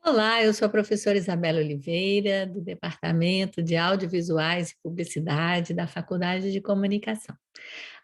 Olá, eu sou a professora Isabela Oliveira, do Departamento de Audiovisuais e Publicidade da Faculdade de Comunicação.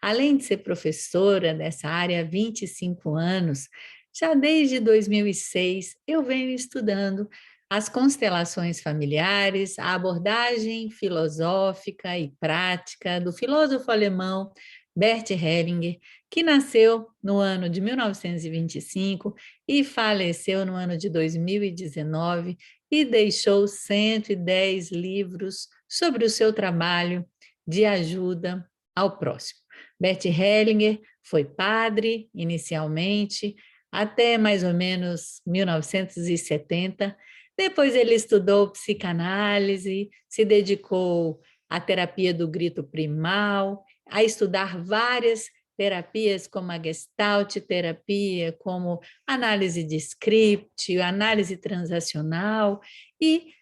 Além de ser professora dessa área há 25 anos, já desde 2006 eu venho estudando as constelações familiares, a abordagem filosófica e prática do filósofo alemão Bert Hellinger, que nasceu no ano de 1925 e faleceu no ano de 2019 e deixou 110 livros sobre o seu trabalho de ajuda ao próximo. Bert Hellinger foi padre inicialmente, até mais ou menos 1970. Depois ele estudou psicanálise, se dedicou à terapia do grito primal, a estudar várias terapias como a Gestalt terapia, como análise de script, análise transacional, e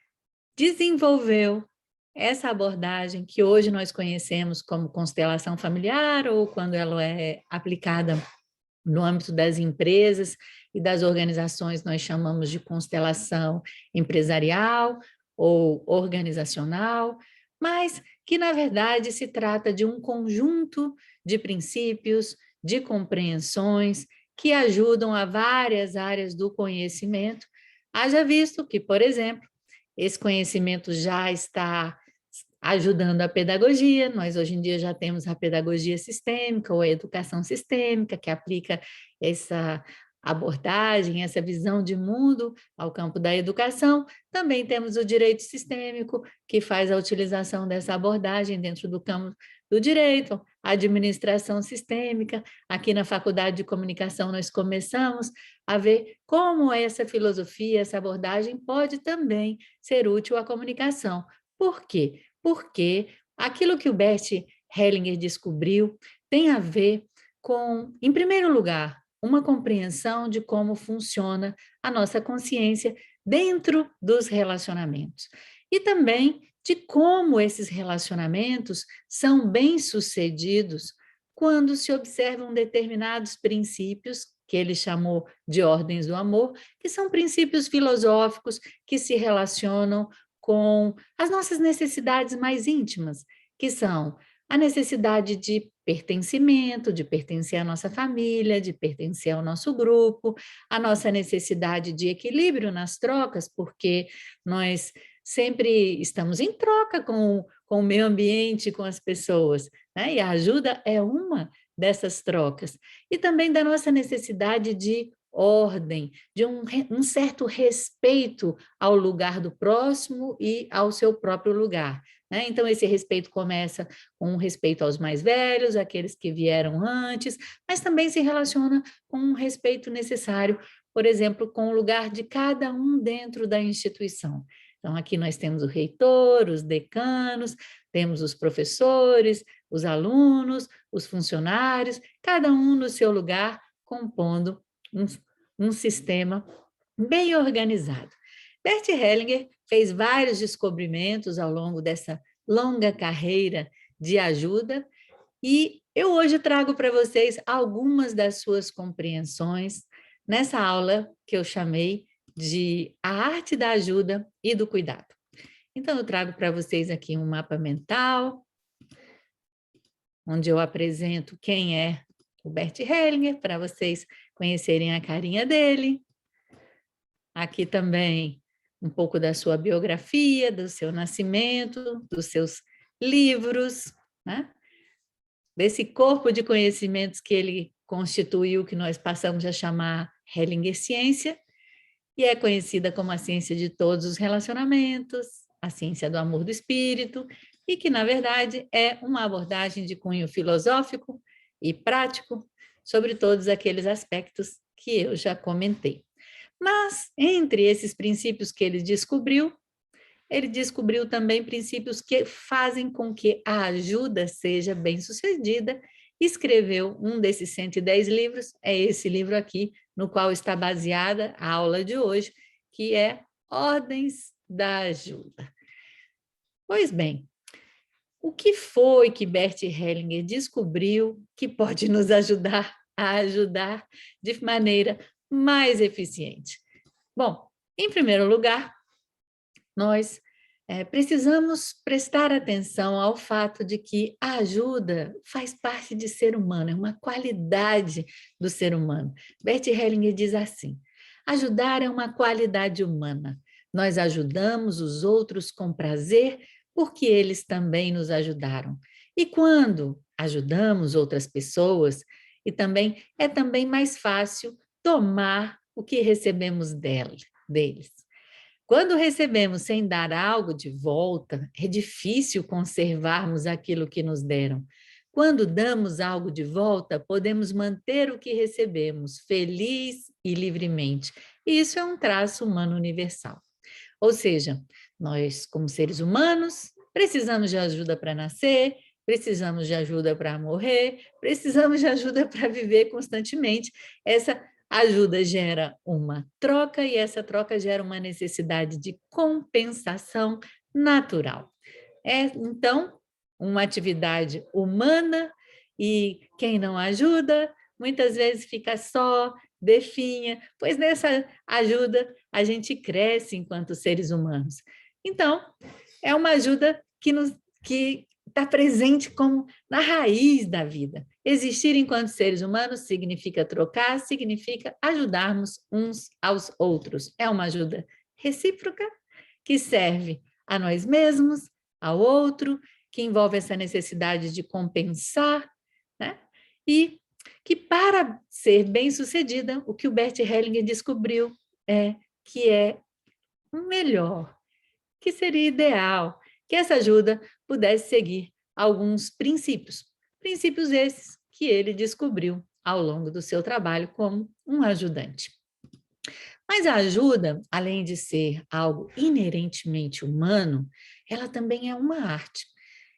desenvolveu essa abordagem que hoje nós conhecemos como constelação familiar, ou quando ela é aplicada no âmbito das empresas e das organizações, nós chamamos de constelação empresarial ou organizacional, mas que, na verdade, se trata de um conjunto de princípios, de compreensões que ajudam a várias áreas do conhecimento. Haja visto que, por exemplo, esse conhecimento já está ajudando a pedagogia. Nós hoje em dia já temos a pedagogia sistêmica ou a educação sistêmica, que aplica essa abordagem, essa visão de mundo ao campo da educação. Também temos o direito sistêmico, que faz a utilização dessa abordagem dentro do campo do direito, a administração sistêmica. Aqui na Faculdade de Comunicação nós começamos a ver como essa filosofia, essa abordagem pode também ser útil à comunicação. Por quê? Porque aquilo que o Bert Hellinger descobriu tem a ver com, em primeiro lugar, uma compreensão de como funciona a nossa consciência dentro dos relacionamentos. E também de como esses relacionamentos são bem-sucedidos quando se observam determinados princípios, que ele chamou de ordens do amor, que são princípios filosóficos que se relacionam com as nossas necessidades mais íntimas, que são a necessidade de pertencimento, de pertencer à nossa família, de pertencer ao nosso grupo, a nossa necessidade de equilíbrio nas trocas, porque nós sempre estamos em troca com o meio ambiente, com as pessoas, né? E a ajuda é uma dessas trocas. E também da nossa necessidade de ordem, de um certo respeito ao lugar do próximo e ao seu próprio lugar, né? Então, esse respeito começa com um respeito aos mais velhos, aqueles que vieram antes, mas também se relaciona com um respeito necessário, por exemplo, com o lugar de cada um dentro da instituição. Então, aqui nós temos o reitor, os decanos, temos os professores, os alunos, os funcionários, cada um no seu lugar, compondo um, um sistema bem organizado. Bert Hellinger fez vários descobrimentos ao longo dessa longa carreira de ajuda e eu hoje trago para vocês algumas das suas compreensões nessa aula que eu chamei de A Arte da Ajuda e do Cuidado. Então, eu trago para vocês aqui um mapa mental, onde eu apresento quem é o Bert Hellinger, para vocês conhecerem a carinha dele. Aqui também um pouco da sua biografia, do seu nascimento, dos seus livros, né? Desse corpo de conhecimentos que ele constituiu, que nós passamos a chamar Hellinger Ciência, e é conhecida como a ciência de todos os relacionamentos, a ciência do amor do espírito, e que, na verdade, é uma abordagem de cunho filosófico e prático sobre todos aqueles aspectos que eu já comentei. Mas, entre esses princípios que ele descobriu também princípios que fazem com que a ajuda seja bem-sucedida. Escreveu um desses 110 livros, é esse livro aqui, no qual está baseada a aula de hoje, que é Ordens da Ajuda. Pois bem, o que foi que Bert Hellinger descobriu que pode nos ajudar a ajudar de maneira mais eficiente? Bom, Em primeiro lugar, nós precisamos prestar atenção ao fato de que a ajuda faz parte de ser humano, é uma qualidade do ser humano. Bert Hellinger diz assim: ajudar é uma qualidade humana. Nós ajudamos os outros com prazer porque eles também nos ajudaram. E quando ajudamos outras pessoas, é também mais fácil tomar o que recebemos deles. Quando recebemos sem dar algo de volta, é difícil conservarmos aquilo que nos deram. Quando damos algo de volta, podemos manter o que recebemos, feliz e livremente. E isso é um traço humano universal. Ou seja, nós, como seres humanos, precisamos de ajuda para nascer, precisamos de ajuda para morrer, precisamos de ajuda para viver constantemente. Essa ajuda gera uma troca e essa troca gera uma necessidade de compensação natural. É, então, uma atividade humana e quem não ajuda, muitas vezes fica só, definha, pois nessa ajuda a gente cresce enquanto seres humanos. Então, é uma ajuda que está presente como na raiz da vida. Existir enquanto seres humanos significa trocar, significa ajudarmos uns aos outros. É uma ajuda recíproca que serve a nós mesmos, ao outro, que envolve essa necessidade de compensar, né? E que para ser bem-sucedida, o que o Bert Hellinger descobriu é que é melhor, que seria ideal, que essa ajuda pudesse seguir alguns princípios. Princípios esses que ele descobriu ao longo do seu trabalho como um ajudante. Mas a ajuda, além de ser algo inerentemente humano, ela também é uma arte.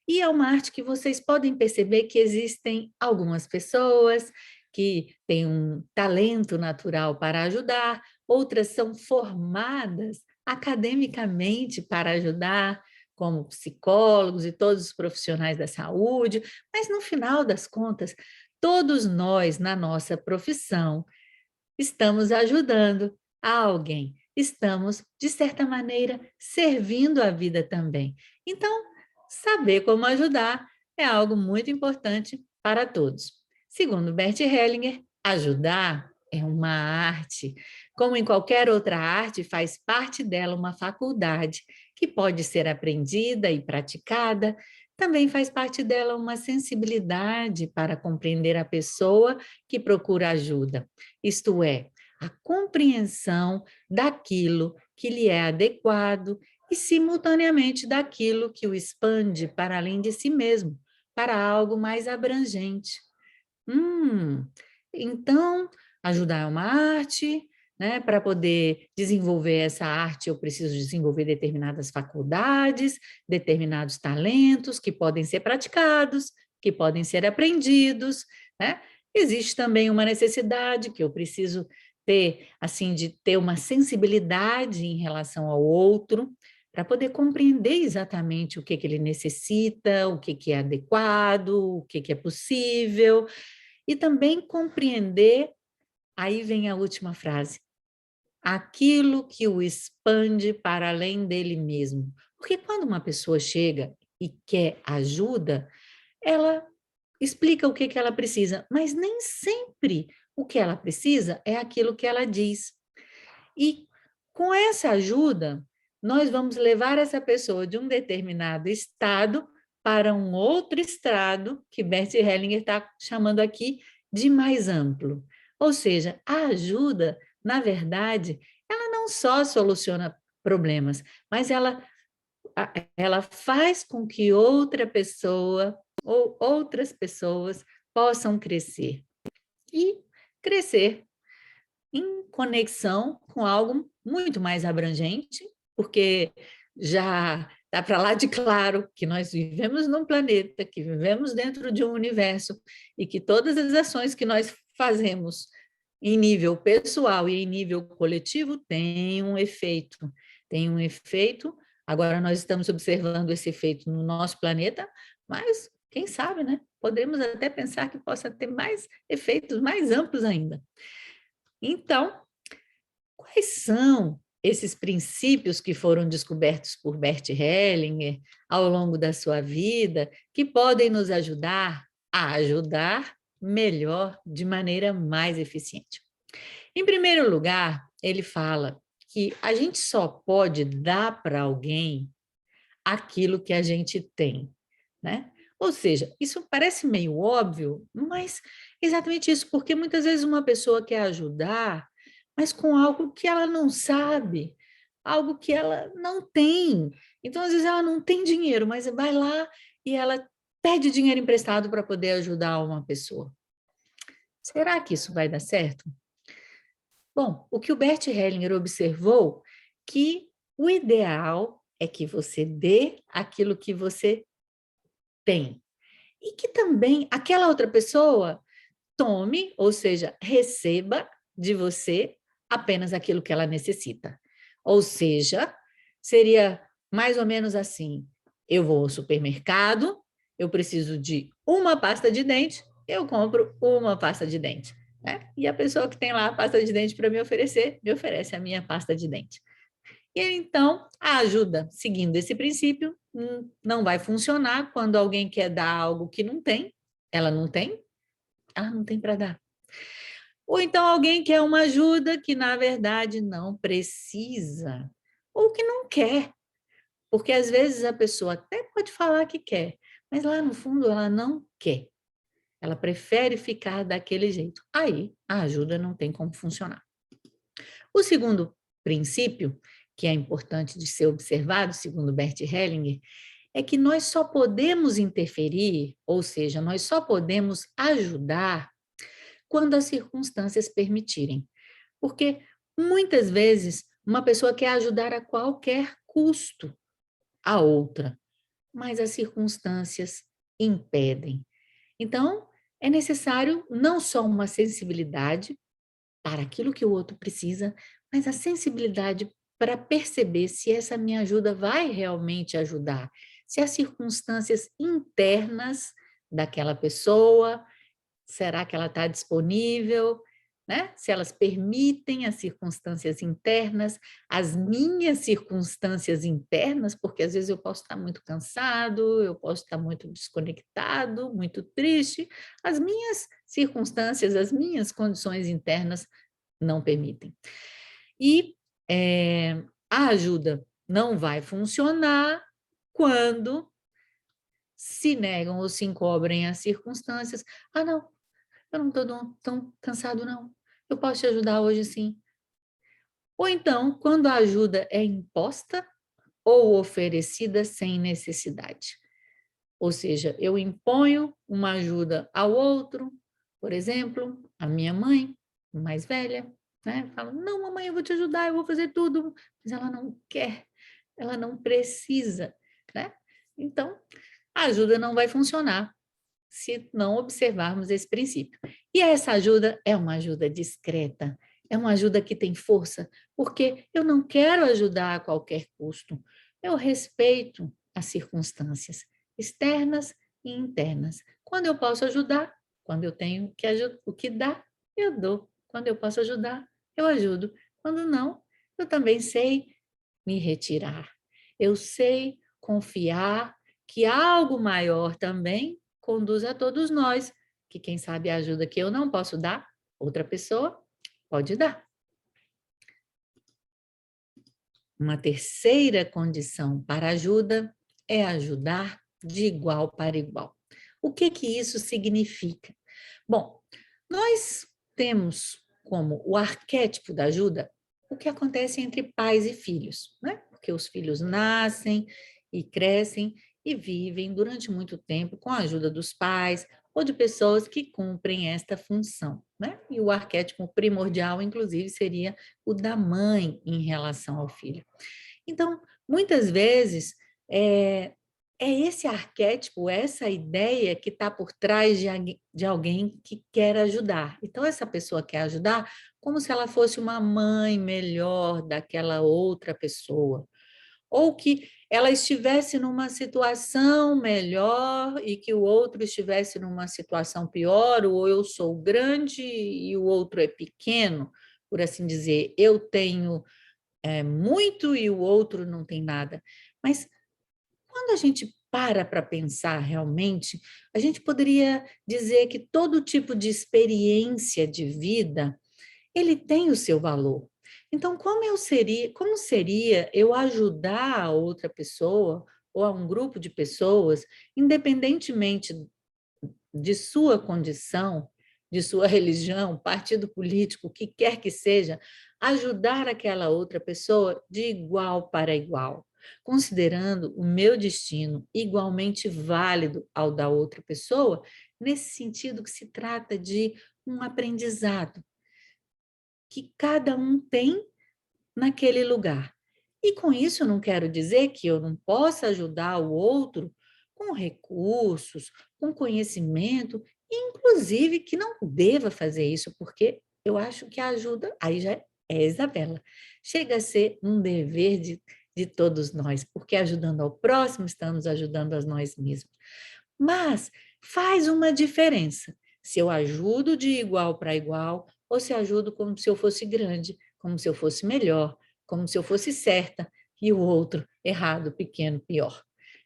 E é uma arte que vocês podem perceber que existem algumas pessoas que têm um talento natural para ajudar, outras são formadas academicamente para ajudar, como psicólogos e todos os profissionais da saúde, mas no final das contas, todos nós, na nossa profissão, estamos ajudando a alguém, estamos, de certa maneira, servindo a vida também. Então, saber como ajudar é algo muito importante para todos. Segundo Bert Hellinger, ajudar é uma arte. Como em qualquer outra arte, faz parte dela uma faculdade que pode ser aprendida e praticada. Também faz parte dela uma sensibilidade para compreender a pessoa que procura ajuda. Isto é, a compreensão daquilo que lhe é adequado e, simultaneamente, daquilo que o expande para além de si mesmo, para algo mais abrangente. Então, ajudar é uma arte, né? Para poder desenvolver essa arte, eu preciso desenvolver determinadas faculdades, determinados talentos que podem ser praticados, que podem ser aprendidos, né? Existe também uma necessidade que eu preciso ter, assim, de ter uma sensibilidade em relação ao outro, para poder compreender exatamente o que ele necessita, o que é adequado, o que é possível, e também compreender, aí vem a última frase, aquilo que o expande para além dele mesmo. Porque quando uma pessoa chega e quer ajuda, ela explica o que ela precisa, mas nem sempre o que ela precisa é aquilo que ela diz. E com essa ajuda, nós vamos levar essa pessoa de um determinado estado para um outro estado, que Bert Hellinger está chamando aqui de mais amplo. Ou seja, a ajuda, na verdade, ela não só soluciona problemas, mas ela faz com que outra pessoa ou outras pessoas possam crescer. E crescer em conexão com algo muito mais abrangente, porque já está para lá de claro que nós vivemos num planeta, que vivemos dentro de um universo e que todas as ações que nós fazemos em nível pessoal e em nível coletivo têm um efeito. Tem um efeito, agora nós estamos observando esse efeito no nosso planeta, mas quem sabe, né? Podemos até pensar que possa ter mais efeitos mais amplos ainda. Então, quais são esses princípios que foram descobertos por Bert Hellinger ao longo da sua vida, que podem nos ajudar a ajudar melhor, de maneira mais eficiente. Em primeiro lugar, ele fala que a gente só pode dar para alguém aquilo que a gente tem, né? Ou seja, isso parece meio óbvio, mas é exatamente isso, porque muitas vezes uma pessoa quer ajudar, mas com algo que ela não sabe, algo que ela não tem. Então, às vezes, ela não tem dinheiro, mas vai lá e ela pede dinheiro emprestado para poder ajudar uma pessoa. Será que isso vai dar certo? Bom, o que o Bert Hellinger observou que o ideal é que você dê aquilo que você tem. E que também aquela outra pessoa tome, ou seja, receba de você apenas aquilo que ela necessita. Ou seja, seria mais ou menos assim: eu vou ao supermercado, eu preciso de uma pasta de dente, eu compro uma pasta de dente. Né? E a pessoa que tem lá a pasta de dente para me oferecer, me oferece a minha pasta de dente. E então, a ajuda, seguindo esse princípio, não vai funcionar quando alguém quer dar algo que não tem, ela não tem para dar. Ou então alguém quer uma ajuda que, na verdade, não precisa, ou que não quer, porque às vezes a pessoa até pode falar que quer, mas lá no fundo ela não quer. Ela prefere ficar daquele jeito. Aí a ajuda não tem como funcionar. O segundo princípio, que é importante de ser observado, segundo Bert Hellinger, é que nós só podemos interferir, ou seja, nós só podemos ajudar quando as circunstâncias permitirem. Porque muitas vezes uma pessoa quer ajudar a qualquer custo a outra, mas as circunstâncias impedem. Então, é necessário não só uma sensibilidade para aquilo que o outro precisa, mas a sensibilidade para perceber se essa minha ajuda vai realmente ajudar, se as circunstâncias internas daquela pessoa, será que ela está disponível, né? Se elas permitem as circunstâncias internas, as minhas circunstâncias internas, porque às vezes eu posso estar muito cansado, eu posso estar muito desconectado, muito triste, as minhas circunstâncias, as minhas condições internas não permitem. E a ajuda não vai funcionar quando se negam ou se encobrem as circunstâncias. Ah, não, eu não estou tão cansado, não. Eu posso te ajudar hoje, sim. Ou então, quando a ajuda é imposta ou oferecida sem necessidade. Ou seja, eu imponho uma ajuda ao outro, por exemplo, a minha mãe, mais velha, né? Fala, não, mamãe, eu vou te ajudar, eu vou fazer tudo, mas ela não quer, ela não precisa, né? Então, a ajuda não vai funcionar se não observarmos esse princípio. E essa ajuda é uma ajuda discreta, é uma ajuda que tem força, porque eu não quero ajudar a qualquer custo, eu respeito as circunstâncias externas e internas. Quando eu posso ajudar, quando eu tenho o que dar, eu dou. Quando eu posso ajudar, eu ajudo. Quando não, eu também sei me retirar. Eu sei confiar que algo maior também conduz a todos nós, que quem sabe a ajuda que eu não posso dar, outra pessoa pode dar. Uma terceira condição para ajuda é ajudar de igual para igual. O que que isso significa? Bom, nós temos como o arquétipo da ajuda o que acontece entre pais e filhos, né? Porque os filhos nascem e crescem e vivem durante muito tempo com a ajuda dos pais ou de pessoas que cumprem esta função, né? E o arquétipo primordial, inclusive, seria o da mãe em relação ao filho. Então, muitas vezes, é esse arquétipo, essa ideia que está por trás de alguém que quer ajudar. Então, essa pessoa quer ajudar como se ela fosse uma mãe melhor daquela outra pessoa, ou que ela estivesse numa situação melhor e que o outro estivesse numa situação pior, ou eu sou grande e o outro é pequeno, por assim dizer, eu tenho muito e o outro não tem nada. Mas quando a gente para pensar realmente, a gente poderia dizer que todo tipo de experiência de vida, ele tem o seu valor. Então, como seria eu ajudar a outra pessoa ou a um grupo de pessoas, independentemente de sua condição, de sua religião, partido político, o que quer que seja, ajudar aquela outra pessoa de igual para igual, considerando o meu destino igualmente válido ao da outra pessoa, nesse sentido que se trata de um aprendizado que cada um tem naquele lugar. E com isso eu não quero dizer que eu não possa ajudar o outro com recursos, com conhecimento, inclusive que não deva fazer isso, porque eu acho que a ajuda, aí já é Isabela, chega a ser um dever de todos nós, porque ajudando ao próximo, estamos ajudando a nós mesmos. Mas faz uma diferença se eu ajudo de igual para igual ou se ajudo como se eu fosse grande, como se eu fosse melhor, como se eu fosse certa e o outro errado, pequeno, pior.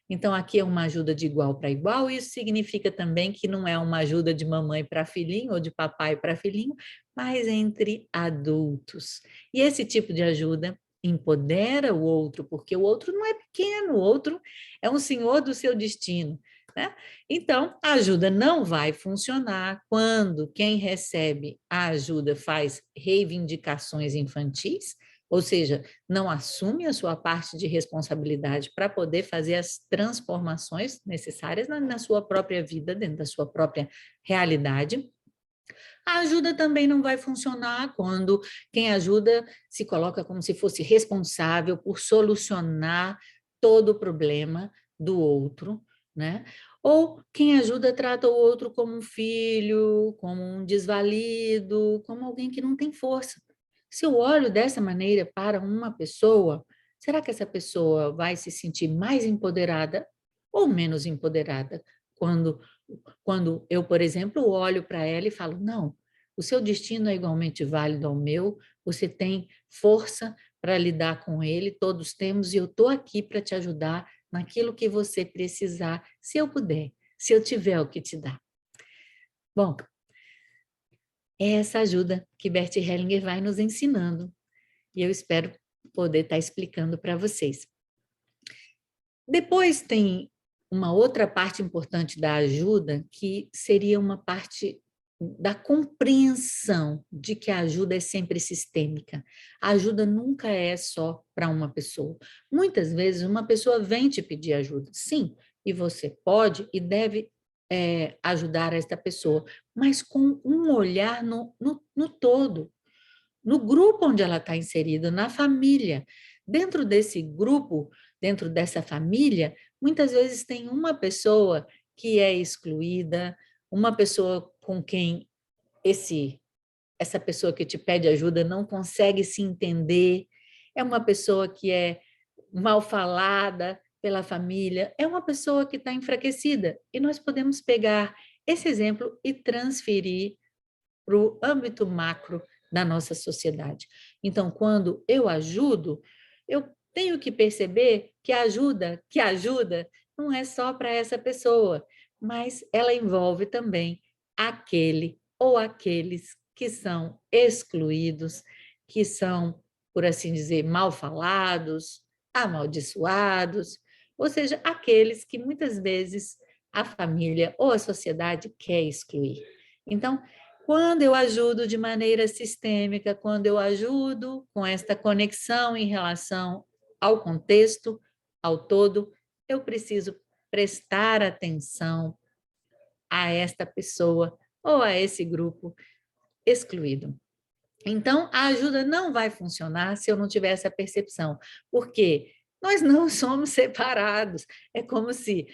Então, aqui é uma ajuda de igual para igual, e isso significa também que não é uma ajuda de mamãe para filhinho ou de papai para filhinho, mas entre adultos. E esse tipo de ajuda empodera o outro, porque o outro não é pequeno, o outro é um senhor do seu destino, né? Então, a ajuda não vai funcionar quando quem recebe a ajuda faz reivindicações infantis, ou seja, não assume a sua parte de responsabilidade para poder fazer as transformações necessárias na sua própria vida, dentro da sua própria realidade. A ajuda também não vai funcionar quando quem ajuda se coloca como se fosse responsável por solucionar todo o problema do outro, né? Ou quem ajuda trata o outro como um filho, como um desvalido, como alguém que não tem força. Se eu olho dessa maneira para uma pessoa, será que essa pessoa vai se sentir mais empoderada ou menos empoderada quando eu, por exemplo, olho para ela e falo: não, o seu destino é igualmente válido ao meu, você tem força para lidar com ele, todos temos, e eu estou aqui para te ajudar naquilo que você precisar, se eu puder, se eu tiver o que te dar. Bom, é essa ajuda que Bert Hellinger vai nos ensinando, e eu espero poder estar explicando para vocês. Depois tem uma outra parte importante da ajuda, que seria uma parte da compreensão de que a ajuda é sempre sistêmica. A ajuda nunca é só para uma pessoa. Muitas vezes uma pessoa vem te pedir ajuda, sim, e você pode e deve ajudar esta pessoa, mas com um olhar no todo, no grupo onde ela está inserida, na família. Dentro desse grupo, dentro dessa família, muitas vezes tem uma pessoa que é excluída, uma pessoa com quem essa pessoa que te pede ajuda não consegue se entender, é uma pessoa que é mal falada pela família, é uma pessoa que está enfraquecida. E nós podemos pegar esse exemplo e transferir para o âmbito macro da nossa sociedade. Então, quando eu ajudo, eu tenho que perceber que a ajuda não é só para essa pessoa, mas ela envolve também aquele ou aqueles que são excluídos, que são, por assim dizer, mal falados, amaldiçoados, ou seja, aqueles que muitas vezes a família ou a sociedade quer excluir. Então, quando eu ajudo de maneira sistêmica, quando eu ajudo com esta conexão em relação ao contexto, ao todo, eu preciso prestar atenção a esta pessoa ou a esse grupo excluído. Então, a ajuda não vai funcionar se eu não tiver essa percepção, porque nós não somos separados. É como se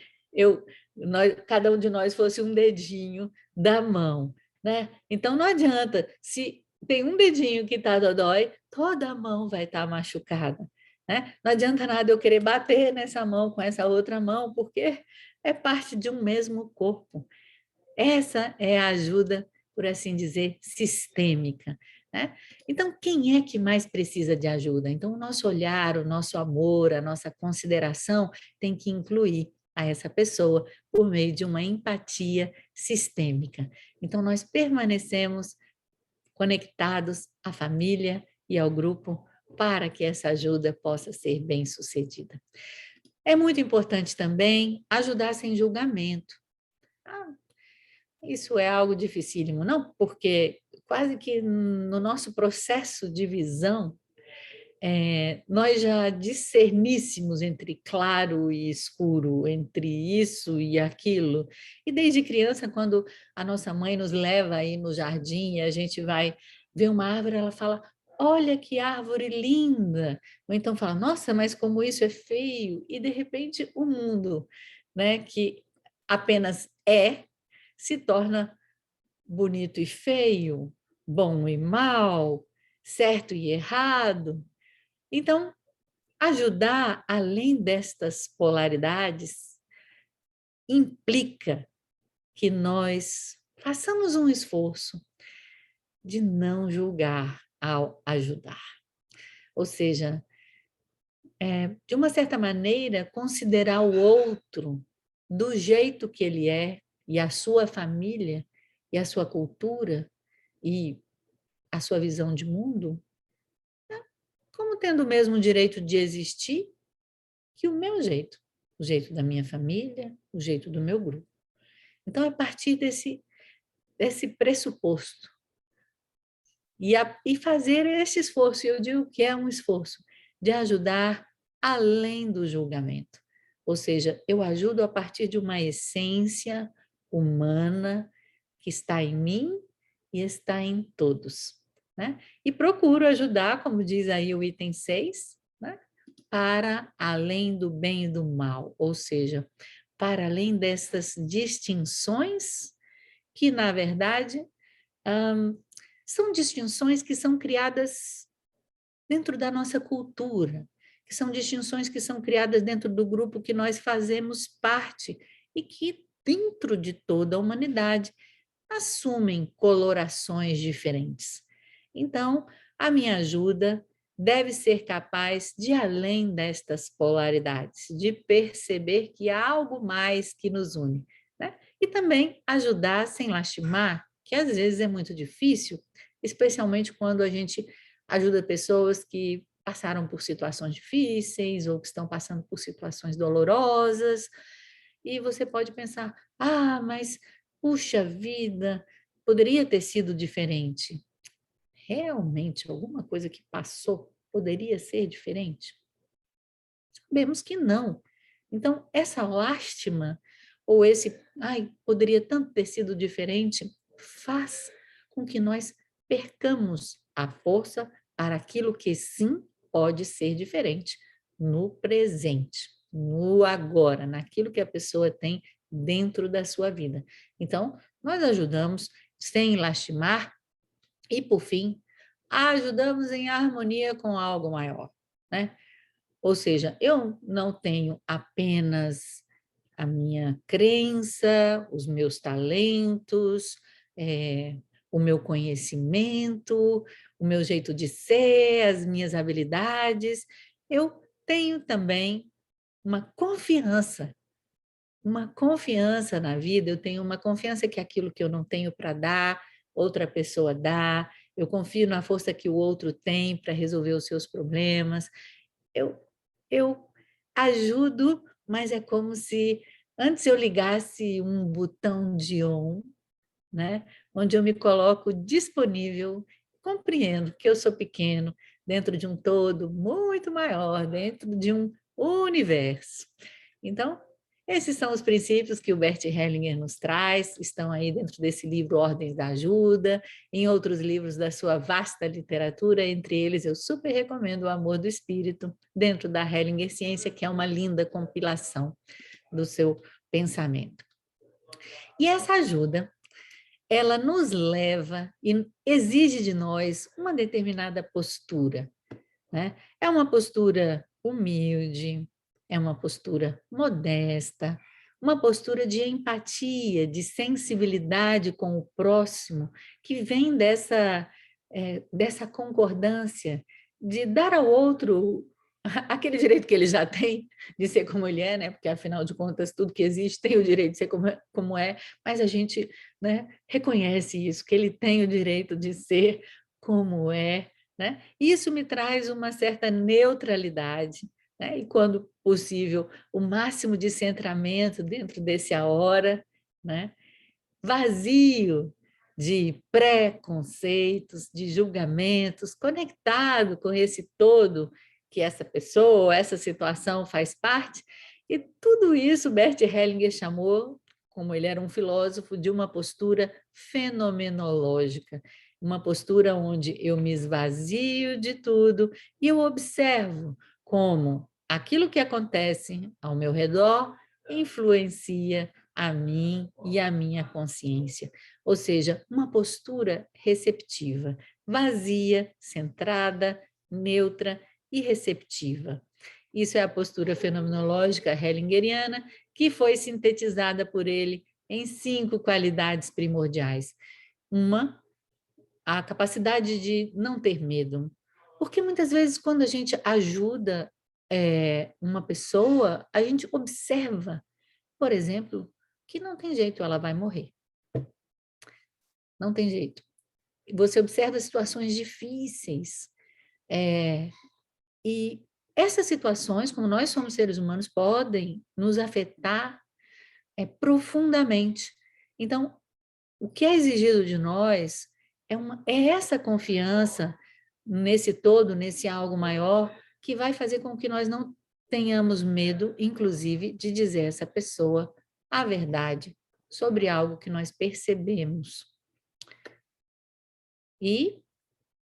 cada um de nós fosse um dedinho da mão, né? Então, não adianta, se tem um dedinho que está dodói, toda a mão vai estar machucada, né? Não adianta nada eu querer bater nessa mão com essa outra mão, porque é parte de um mesmo corpo. Essa é a ajuda, por assim dizer, sistêmica. né? Então, quem é que mais precisa de ajuda? Então, o nosso olhar, o nosso amor, a nossa consideração tem que incluir a essa pessoa por meio de uma empatia sistêmica. Então, nós permanecemos conectados à família e ao grupo para que essa ajuda possa ser bem-sucedida. É muito importante também ajudar sem julgamento. Ah, isso é algo dificílimo, não? Porque quase que no nosso processo de visão, nós já discerníssemos entre claro e escuro, entre isso e aquilo. E desde criança, quando a nossa mãe nos leva aí no jardim e a gente vai ver uma árvore, ela fala: olha que árvore linda! Ou então fala: nossa, mas como isso é feio! E de repente o mundo, né, que apenas se torna bonito e feio, bom e mal, certo e errado. Então, ajudar além destas polaridades implica que nós façamos um esforço de não julgar ao ajudar. Ou seja, de uma certa maneira, considerar o outro do jeito que ele é, e a sua família, e a sua cultura, e a sua visão de mundo, como tendo o mesmo direito de existir que o meu jeito, o jeito da minha família, o jeito do meu grupo. Então, a partir desse pressuposto, e fazer esse esforço, eu digo que é um esforço, de ajudar além do julgamento. Ou seja, eu ajudo a partir de uma essência humana que está em mim e está em todos, né? E procuro ajudar, como diz aí o item 6, né? Para além do bem e do mal, ou seja, para além dessas distinções que, na verdade, são distinções que são criadas dentro da nossa cultura, que são distinções que são criadas dentro do grupo que nós fazemos parte e que, dentro de toda a humanidade, assumem colorações diferentes. Então, a minha ajuda deve ser capaz de, além destas polaridades, de perceber que há algo mais que nos une, né? E também ajudar sem lastimar, que às vezes é muito difícil, especialmente quando a gente ajuda pessoas que passaram por situações difíceis ou que estão passando por situações dolorosas, e você pode pensar: ah, mas puxa vida, poderia ter sido diferente. Realmente, alguma coisa que passou poderia ser diferente? Sabemos que não. Então, essa lástima, ou esse, ai, poderia tanto ter sido diferente, faz com que nós percamos a força para aquilo que sim pode ser diferente no presente, no agora, naquilo que a pessoa tem dentro da sua vida. Então, nós ajudamos sem lastimar e, por fim, ajudamos em harmonia com algo maior, né? Ou seja, eu não tenho apenas a minha crença, os meus talentos, o meu conhecimento, o meu jeito de ser, as minhas habilidades. Eu tenho também uma confiança na vida, eu tenho uma confiança que aquilo que eu não tenho para dar, outra pessoa dá, eu confio na força que o outro tem para resolver os seus problemas. Eu, eu ajudo, mas é como se antes eu ligasse um botão de on, né? Onde eu me coloco disponível, compreendo que eu sou pequeno dentro de um todo muito maior, dentro de um universo. Então, esses são os princípios que o Bert Hellinger nos traz, estão aí dentro desse livro Ordens da Ajuda, em outros livros da sua vasta literatura, entre eles eu super recomendo O Amor do Espírito, dentro da Hellinger Ciência, que é uma linda compilação do seu pensamento. E essa ajuda, ela nos leva e exige de nós uma determinada postura, né? É uma postura humilde, é uma postura modesta, uma postura de empatia, de sensibilidade com o próximo, que vem dessa concordância, de dar ao outro aquele direito que ele já tem de ser como ele é, né? Porque afinal de contas tudo que existe tem o direito de ser como é, mas a gente, né, reconhece isso, que ele tem o direito de ser como é, né? Isso me traz uma certa neutralidade, né? E quando possível, o máximo de centramento dentro desse a hora, né? Vazio de preconceitos, de julgamentos, conectado com esse todo que essa pessoa, essa situação faz parte, e tudo isso Bert Hellinger chamou, como ele era um filósofo, de uma postura fenomenológica, uma postura onde eu me esvazio de tudo e eu observo como aquilo que acontece ao meu redor influencia a mim e a minha consciência. Ou seja, uma postura receptiva, vazia, centrada, neutra e receptiva. Isso é a postura fenomenológica hellingeriana, que foi sintetizada por ele em 5 qualidades primordiais. Uma, a capacidade de não ter medo. Porque muitas vezes, quando a gente ajuda uma pessoa, a gente observa, por exemplo, que não tem jeito, ela vai morrer. Não tem jeito. Você observa situações difíceis. E essas situações, como nós somos seres humanos, podem nos afetar profundamente. Então, o que é exigido de nós é essa confiança nesse todo, nesse algo maior, que vai fazer com que nós não tenhamos medo, inclusive, de dizer a essa pessoa a verdade sobre algo que nós percebemos. E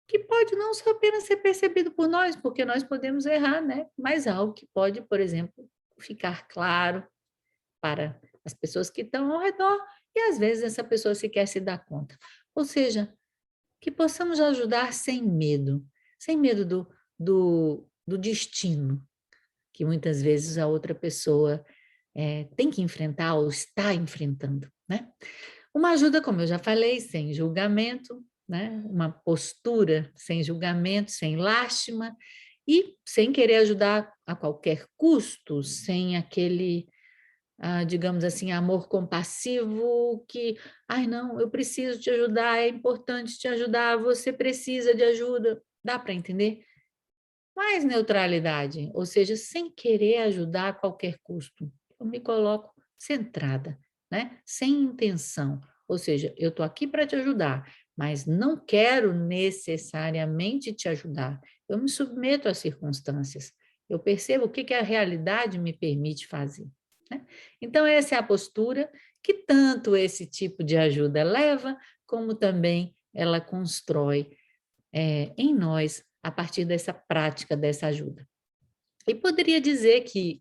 que pode não só apenas ser percebido por nós, porque nós podemos errar, né? Mas algo que pode, por exemplo, ficar claro para as pessoas que estão ao redor, e às vezes essa pessoa sequer se dá conta. Ou seja, que possamos ajudar sem medo do destino, que muitas vezes a outra pessoa tem que enfrentar ou está enfrentando, né? Uma ajuda, como eu já falei, sem julgamento, né? Uma postura sem julgamento, sem lástima, e sem querer ajudar a qualquer custo, sem aquele digamos assim, amor compassivo que, ai não, eu preciso te ajudar, é importante te ajudar, você precisa de ajuda. Dá para entender? Mais neutralidade, ou seja, sem querer ajudar a qualquer custo. Eu me coloco centrada, né? Sem intenção. Ou seja, eu estou aqui para te ajudar, mas não quero necessariamente te ajudar. Eu me submeto às circunstâncias. Eu percebo o que a realidade me permite fazer, né? Então, essa é a postura que tanto esse tipo de ajuda leva, como também ela constrói em nós a partir dessa prática, dessa ajuda. E poderia dizer que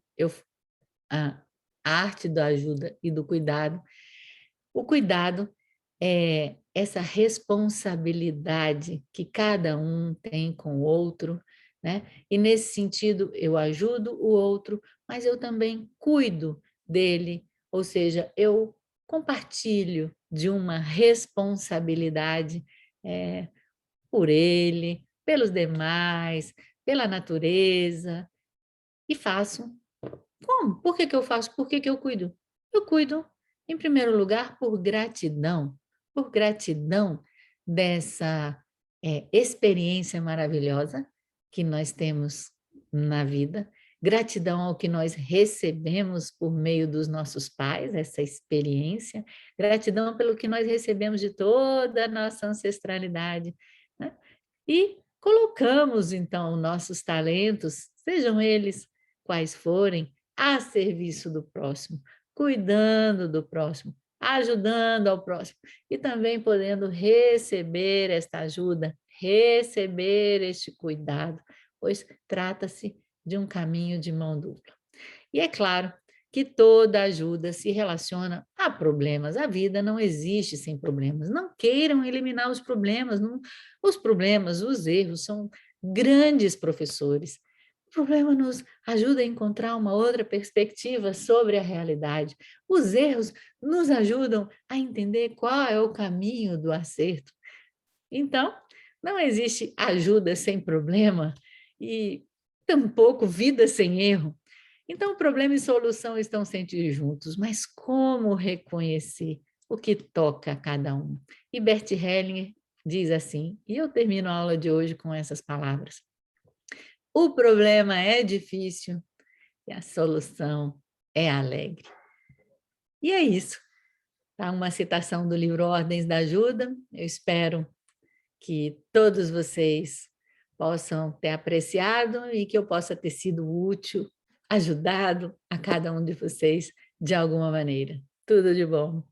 a arte da ajuda e do cuidado, o cuidado é essa responsabilidade que cada um tem com o outro, né? E nesse sentido, eu ajudo o outro, mas eu também cuido dele, ou seja, eu compartilho de uma responsabilidade por ele, pelos demais, pela natureza, e faço. Como? Por que que eu faço? Por que que eu cuido? Eu cuido, em primeiro lugar, por gratidão dessa experiência maravilhosa que nós temos na vida, gratidão ao que nós recebemos por meio dos nossos pais, essa experiência, gratidão pelo que nós recebemos de toda a nossa ancestralidade, né? E colocamos, então, nossos talentos, sejam eles quais forem, a serviço do próximo, cuidando do próximo, ajudando ao próximo e também podendo receber esta ajuda, receber este cuidado, pois trata-se de um caminho de mão dupla. E é claro que toda ajuda se relaciona a problemas. A vida não existe sem problemas. Não queiram eliminar os problemas. Não, os problemas, os erros são grandes professores. O problema nos ajuda a encontrar uma outra perspectiva sobre a realidade. Os erros nos ajudam a entender qual é o caminho do acerto. Então, Não existe ajuda sem problema e tampouco vida sem erro. Então, problema e solução estão sempre juntos, mas como reconhecer o que toca a cada um? E Bert Hellinger diz assim, e eu termino a aula de hoje com essas palavras: o problema é difícil e a solução é alegre. E é isso. Tá uma citação do livro Ordens da Ajuda. Eu espero que todos vocês possam ter apreciado e que eu possa ter sido útil, ajudado a cada um de vocês de alguma maneira. Tudo de bom.